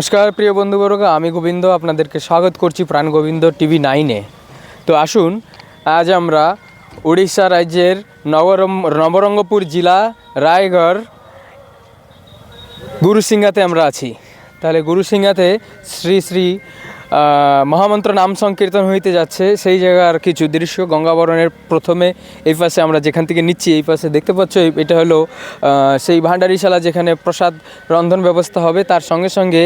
নমস্কার প্রিয় বন্ধুবর্গ, আমি গোবিন্দ আপনাদেরকে স্বাগত করছি প্রাণ গোবিন্দ টিভি 9-এ। তো আসুন, আজ আমরা উড়িষ্যা রাজ্যের নবরঙ্গপুর জেলা রায়গড় গুরুসিংহাতে আমরা আছি। তাহলে গুরুসিংহাতে শ্রী শ্রী মহামন্ত্র নাম সংকীর্তন হইতে যাচ্ছে, সেই জায়গার কিছু দৃশ্য। গঙ্গাবরণের প্রথমে এই পাশে আমরা যেখান থেকে নিচ্ছি, এই পাশে দেখতে পাচ্ছ, এটা হলো সেই ভান্ডারিশালা যেখানে প্রসাদ রন্ধন ব্যবস্থা হবে। তার সঙ্গে সঙ্গে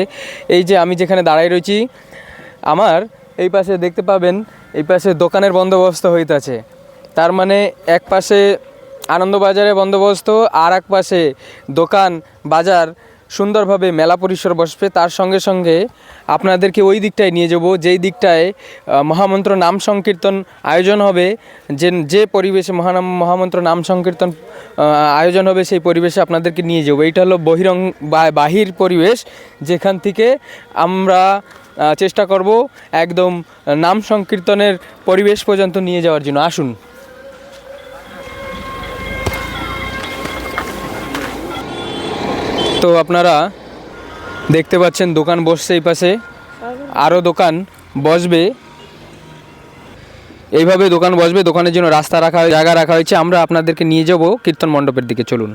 এই যে আমি যেখানে দাঁড়াই রয়েছি, আমার এই পাশে দেখতে পাবেন, এই পাশে দোকানের বন্দোবস্ত হইতেছে। তার মানে এক পাশে আনন্দবাজারের বন্দোবস্ত, আর এক পাশে দোকান বাজার সুন্দরভাবে মেলা পরিসর বসবে। তার সঙ্গে সঙ্গে আপনাদেরকে ওই দিকটায় নিয়ে যাব, যেই দিকটায় মহামন্ত্র নাম সংকীর্তন আয়োজন হবে। যে পরিবেশে মহামন্ত্র নাম সংকীর্তন আয়োজন হবে, সেই পরিবেশে আপনাদেরকে নিয়ে যাব। এইটা হলো বাহির পরিবেশ, যেখান থেকে আমরা চেষ্টা করব একদম নাম সংকীর্তনের পরিবেশ পর্যন্ত নিয়ে যাওয়ার জন্য। আসুন। তো আপনারা দেখতে পাচ্ছেন দোকান বসছে, এই পাশে আরও দোকান বসবে। এইভাবে দোকান বসবে, দোকানের জন্য জায়গা রাখা হয়েছে। আমরা আপনাদেরকে নিয়ে যাব কীর্তন মণ্ডপের দিকে, চলুন।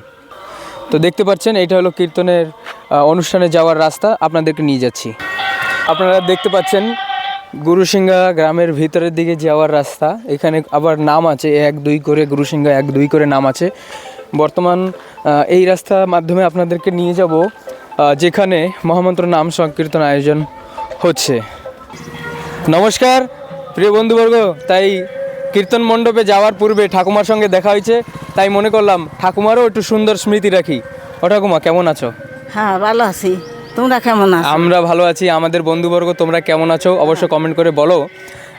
তো দেখতে পাচ্ছেন এইটা হলো কীর্তনের অনুষ্ঠানে যাওয়ার রাস্তা, আপনাদেরকে নিয়ে যাচ্ছি। আপনারা দেখতে পাচ্ছেন গুরুসিংহা গ্রামের ভিতরের দিকে যাওয়ার রাস্তা। এখানে আবার নাম আছে 1-2 করে, গুরুসিংহা 1-2 করে নাম আছে। বর্তমান এই রাস্তার মাধ্যমে আপনাদেরকে নিয়ে যাব যেখানে মহামন্ত্র নাম সংকীর্তন আয়োজন হচ্ছে। নমস্কার প্রিয় বন্ধুবর্গ, তাই কীর্তন মণ্ডপে যাওয়ার পূর্বে ঠাকুমার সঙ্গে দেখা হয়েছে, তাই মনে করলাম ঠাকুমারও একটু সুন্দর স্মৃতি রাখি। ও ঠাকুমা, কেমন আছো? হ্যাঁ, ভালো আছি। তোমরা কেমন আছো? আমরা ভালো আছি। আমাদের বন্ধুবর্গ তোমরা কেমন আছো অবশ্য কমেন্ট করে বলো।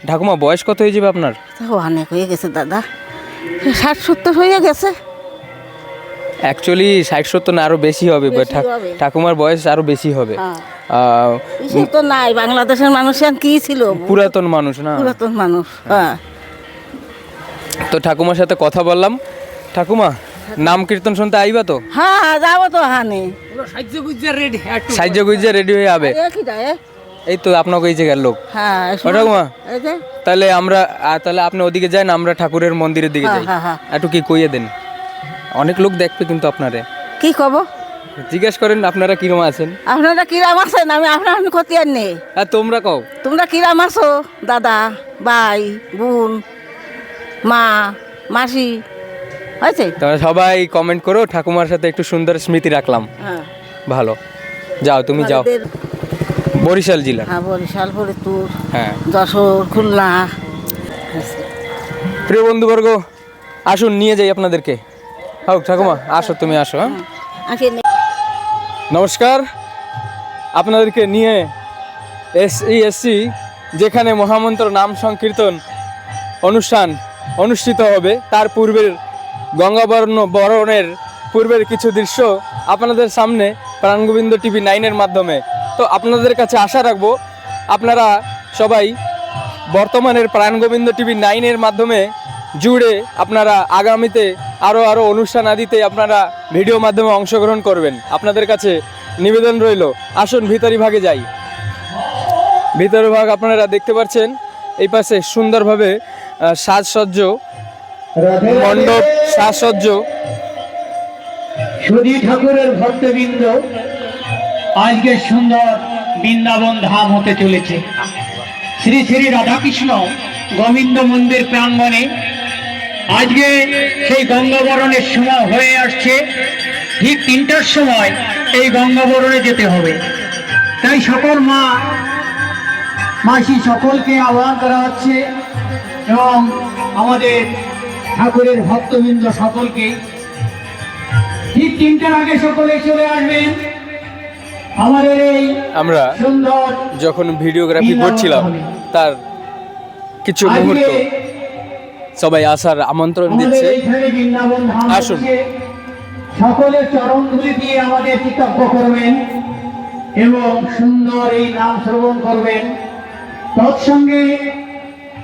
ঠাকুমা, বয়স কত হয়ে যাবে আপনার? অনেক হয়ে গেছে দাদা, 60-70 হয়ে গেছে। অ্যাকচুয়ালি 60-70 না, আরও বেশি হবে। ঠাকুমার বয়স আরও বেশি হবে। তো নাই, বাংলাদেশের মানুষ কি ছিল, পুরাতন মানুষ না, পুরাতন মানুষ। হ্যাঁ, তো ঠাকুমার সাথে কথা বললাম। ঠাকুমা, নাম কীর্তন শুনতে আইবা তো? হ্যাঁ যাবো তো। হানে সাহায্য গুজে রেডি হয়ে যাবে। এই তো আপনাকে এই জায়গার লোক। হ্যাঁ ঠাকুমা, তাহলে আপনি ওদিকে যান, আমরা ঠাকুরের মন্দিরের দিকে যাই। একটু কি কইয়ে দেন, অনেক লোক দেখবে কিন্তু আপনারে। কি কব? জিজ্ঞেস করেন আপনারা কিরম আছেন। আপনারা কিরাম আছেন? আমি আপনার ক্ষতি আর নেই। হ্যাঁ, তোমরা কও, তোমরা কিরাম আছো? দাদা, ভাই, বোন, মা, মাসি হয়েছে? তোমরা সবাই কমেন্ট করো, ঠাকুমার সাথে একটু সুন্দর স্মৃতি রাখলাম। হ্যাঁ, ভালো। যাও, তুমি যাও। বরিশাল জেলা। হ্যাঁ, বরিশাল, ফরিদপুর, হ্যাঁ, যশোর, খুলনা। প্রিয় বন্ধুবর্গ, আসুন নিয়ে যাই আপনাদেরকে। হোক ঠাকুমা, আসো, তুমি আসো। হ্যাঁ, নমস্কার। আপনাদেরকে নিয়ে এসছি যেখানে মহামন্ত্র নাম সংকীর্তন অনুষ্ঠান অনুষ্ঠিত হবে, তার পূর্বের বরণের পূর্বের কিছু দৃশ্য আপনাদের সামনে প্রাণগোবিন্দ টিভি 9-এর মাধ্যমে। তো আপনাদের কাছে আশা রাখবো আপনারা সবাই বর্তমানের প্রাণগোবিন্দ টিভি 9-এর মাধ্যমে জুড়ে আপনারা আগামীতে আরও অনুষ্ঠান আদিতে আপনারা ভিডিও মাধ্যমে অংশগ্রহণ করবেন। আপনাদের কাছে নিবেদন রইল, আসুন ভিতরি ভাগে যাই। ভিতর ভাগ আপনারা দেখতে পাচ্ছেন, এই পাশে সুন্দরভাবে সাজসজ্জ মণ্ডপ, সাজসজ্জ। সুধী ঠাকুরের ভক্তবৃন্দ, আজকে সুন্দর বৃন্দাবন ধাম হতে চলেছে। শ্রী শ্রী রাধাকৃষ্ণ গোবিন্দ মন্দির প্রাঙ্গণে আজকে সেই গঙ্গাবরণের সময় হয়ে আসছে। ঠিক 3টার সময় এই গঙ্গাবরণে যেতে হবে। তাই সকল মা মাসি সকলকে আহ্বান করা হচ্ছে এবং আমাদের ঠাকুরের ভক্তবৃন্দ সকলকে ঠিক 3টার আগে সকলে চলে আসবেন। আমাদের এই আমরা সুন্দর যখন ভিডিওগ্রাফি করছিলাম তার কিছু মুহূর্ত সবাই আসার আমন্ত্রণ দিচ্ছে। আসুন, সকলের চরণ ধুলি দিয়ে আমাদের কৃতজ্ঞ করবেন এবং সুন্দর এই নাম শ্রবণ করবেন। তৎসঙ্গে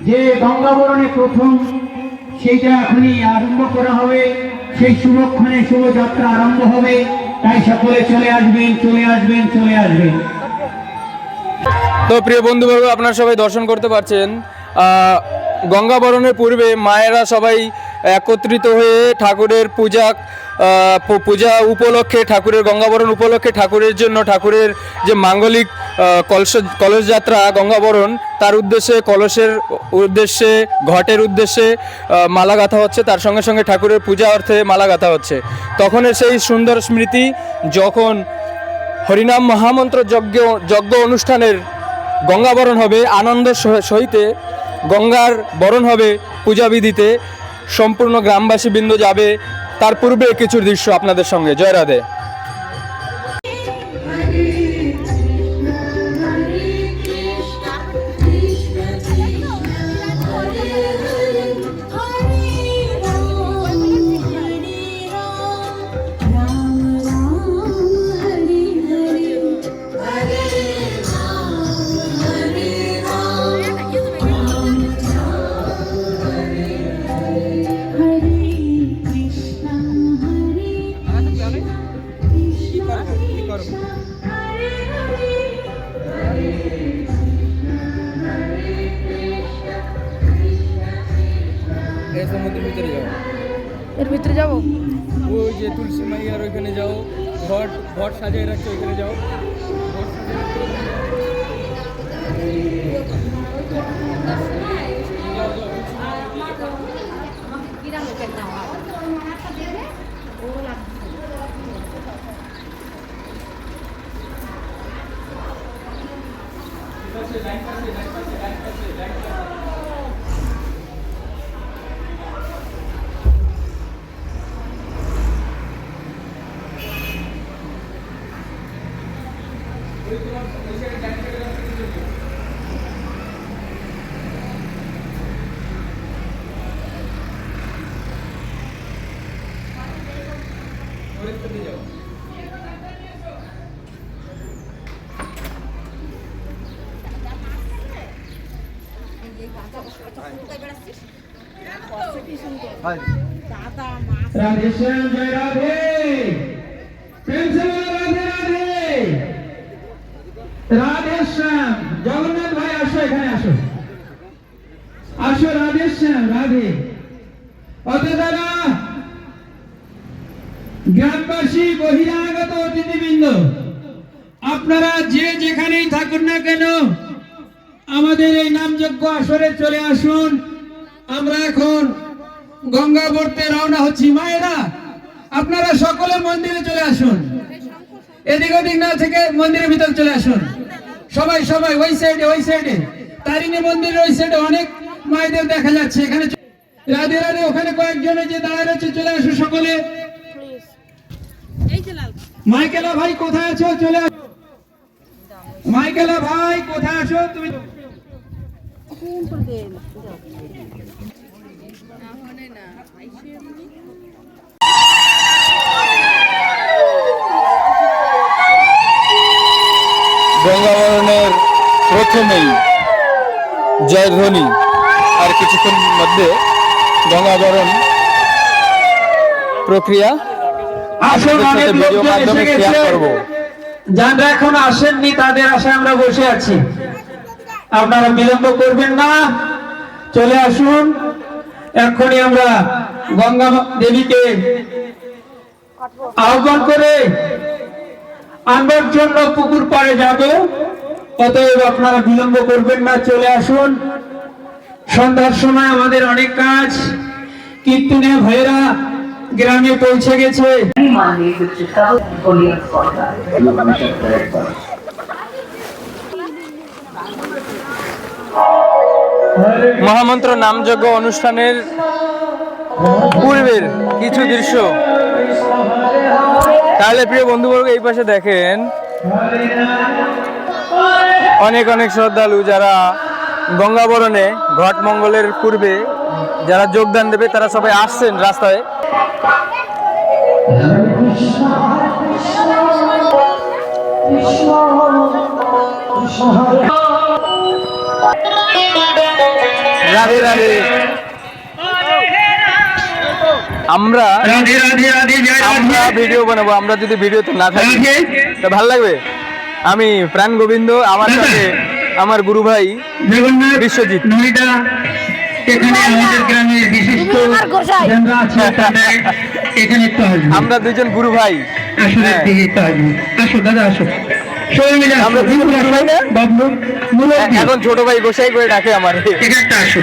যে গঙ্গাবরণে প্রথম সেইটা এখনই আরম্ভ করা হবে, সেই শুভক্ষণে শুভযাত্রা আরম্ভ হবে। তাই সকলে চলে আসবেন, চলে আসবেন, চলে আসবেন। তো প্রিয় বন্ধুবর্গ, আপনারা সবাই দর্শন করতে পারছেন গঙ্গাবরণের পূর্বে মায়েরা সবাই একত্রিত হয়ে ঠাকুরের পূজা উপলক্ষে, ঠাকুরের গঙ্গাবরণ উপলক্ষে ঠাকুরের জন্য, ঠাকুরের যে মাঙ্গলিক কলস যাত্রা গঙ্গাবরণ, তার উদ্দেশ্যে, কলসের উদ্দেশ্যে, ঘটের উদ্দেশ্যে মালা গাঁথা হচ্ছে, তার সঙ্গে সঙ্গে ঠাকুরের পূজা অর্থে মালা গাঁথা হচ্ছে। তখনের সেই সুন্দর স্মৃতি যখন হরিনাম মহামন্ত্র যজ্ঞ অনুষ্ঠানের গঙ্গাবরণ হবে, আনন্দ সহিতে গঙ্গার বরণ হবে পূজাবিধিতে, সম্পূর্ণ গ্রামবাসী বৃন্দ যাবে। তার পূর্বে কিছু দৃশ্য আপনাদের সঙ্গে। জয় রাধে। এর ভিতরে যাবো। ওই যে তুলসী মাইয়ার ওইখানে যাও, ঘট সাজিয়ে রাখছে, ওইখানে যাও। राधे श्याम, जय राधे। प्रेम से बोलो राधे राधे। राधे श्याम। जगन्नाथ भाई আসো, এখানে আসো, আসো। রাধে শ্যাম, রাধে। অতিথিরা, গ্রামবাসী, বহিরাগত অতিথিবৃন্দ, আপনারা যে যেখানেই থাকুন না কেন আমাদের এই নামযজ্ঞ আসরে চলে আসুন। আমরা এখন গঙ্গাবর্তে রওনা হচ্ছি। মায়েরা, আপনারা সকলে মন্দিরে চলে আসুন, এদিক ওদিক না থেকে মন্দিরের ভিতরে চলে আসুন। সবাই সবাই ওই সাইডে তারিণী মন্দিরের ওই সাইডে অনেক মায়েদের দেখা যাচ্ছে। এখানে রাধে রাধে। ওখানে কয়েকজনে যে দাঁড়ায় রয়েছে, চলে আসো সকলে। মাইকেলা ভাই কোথায় আছো? চলে আসো। মাইকেলা ভাই কোথায় আছো তুমি? গঙ্গাবরণের প্রথমেই জয়ধ্বনি, আর কিছুক্ষণ মধ্যে গঙ্গাবরণ প্রক্রিয়া ভিডিও মাধ্যমে শেয়ার করব। যারা এখন আসেননি তাদের আশায় আমরা বসে আছি। আপনারা বিলম্ব করবেন না, চলে আসুন। এখনই আমরা গঙ্গা দেবীকে আহ্বান করে আনবার জন্য পুকুর পাড়ে যাব। অতএব আপনারা বিলম্ব করবেন না, চলে আসুন। সন্ধ্যার সময় আমাদের অনেক কাজ। কীর্তনে ভাইয়েরা গ্রামে পৌঁছে গেছে। মহামন্ত্র নামযজ্ঞ অনুষ্ঠানের পূর্বের কিছু দৃশ্য। তাহলে প্রিয় বন্ধুবর্গ, এই পাশে দেখেন অনেক অনেক শ্রদ্ধালু যারা গঙ্গাবরণে ঘট মঙ্গলের পূর্বে যারা যোগদান দেবে, তারা সবাই আসছেন রাস্তায়। রাধে রাধে। আমরা ভিডিও বানাবো, আমরা যদি ভিডিওতে না থাকি তা ভালো লাগবে। আমি প্রাণ গোবিন্দ, আমার সাথে আমার গুরু ভাই জগন্নাথ বিশ্বজিৎ। নয়ডা এখানে আমাদের গ্রামের বিশিষ্ট জনরা আছে, তাদের এখানে একটু আসবে। আমরা দুজন গুরু ভাই। আসলে হ্যাঁ। দিকে একটু আসবে। আসো দাদা আসো, সবাই মিলে আসো। আমরা দুজন গুরু ভাই না? বাবলু মুরব্বি এখন ছোট ভাই গোসাই করে ডাকে আমার। এখানে একটা আসো।